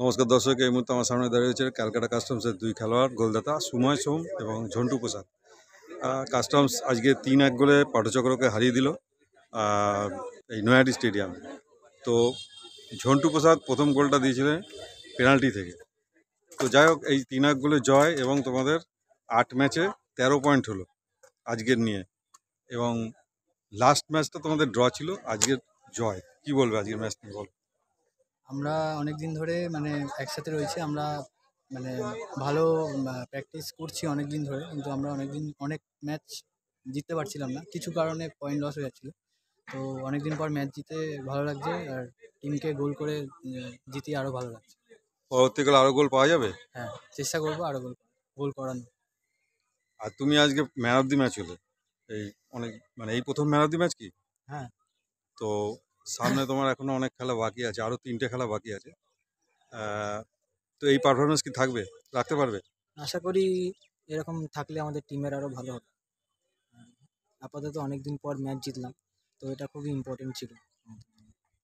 নমস্কার দর্শক, এই মুহূর্তে আমার সামনে দাঁড়িয়ে রয়েছে ক্যালকাটা কাস্টমসের দুই খেলোয়াড় গোলদাতা সুময় সোম এবং ঝন্টু প্রসাদ। কাস্টমস আজকে 3-1 গোলে পাটচক্রকে হারিয়ে দিল এই নয়াটি স্টেডিয়ামে। তো ঝন্টু প্রসাদ প্রথম গোলটা দিয়েছিলেন পেনাল্টি থেকে। তো যাই হোক, এই 3-1 গোলে জয় এবং তোমাদের 8 ম্যাচে 13 পয়েন্ট হলো আজকের নিয়ে, এবং লাস্ট ম্যাচটা তোমাদের ড্র ছিল, আজকের জয়। কি বলবে আজকের ম্যাচ নিয়ে? বলো। আমরা অনেক দিন ধরে একসাথে রয়েছি। আমরা ভালো প্র্যাকটিস করছি অনেক দিন ধরে, কিন্তু আমরা অনেক ম্যাচ জিততে পারছিলাম না, কিছু কারণে পয়েন্ট লস হয়ে যাচ্ছিল। তো অনেক দিন পর ম্যাচ জিতে ভালো লাগছে, আর টিমকে গোল করে জিতিয়ে আরও ভালো লাগছে। পরবর্তীকালে আরও গোল পাওয়া যাবে? হ্যাঁ, চেষ্টা করবো আরও গোল করানো। আর তুমি আজকে ম্যান অফ দি ম্যাচ হলে, এই এই প্রথম ম্যান অফ দি ম্যাচ কি? হ্যাঁ। তো সামনে তোমার এখনো অনেক খেলা বাকি আছে, আরও 3টে খেলা বাকি আছে। তো এই পারফরমেন্স কি রাখতে পারবে? আশা করি এরকম থাকলে আমাদের টিমের আরও ভালো হবে। আপাতত অনেকদিন পর ম্যাচ জিতলাম, তো এটা খুবই ইম্পর্টেন্ট ছিল।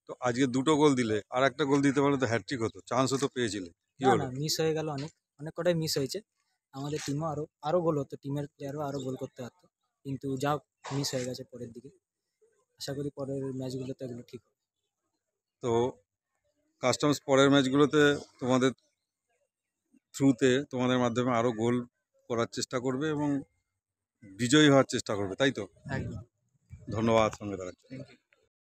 তো আজকে 2টো গোল দিলে, আর একটা গোল দিতে পারলে তো হ্যাটট্রিক হতো, চান্সও তো পেয়েছিলে। কি হলো? না, মিস হয়ে গেল, অনেক কটাই মিস হয়েছে। আমাদের টিমও আরও গোল হতো, টিমের প্লেয়ারও আরও গোল করতে পারতো, কিন্তু যা মিস হয়ে গেছে পরের দিকে। আশা করি পরের ম্যাচগুলোতে এগুলো ঠিক হবে। তো কাস্টমস পরের ম্যাচগুলোতে তোমাদের থ্রুতে, তোমাদের মাধ্যমে আরও গোল করার চেষ্টা করবে এবং বিজয়ী হওয়ার চেষ্টা করবে, তাই তো? একদম। ধন্যবাদ সঙ্গে থাকার জন্য। Thank you.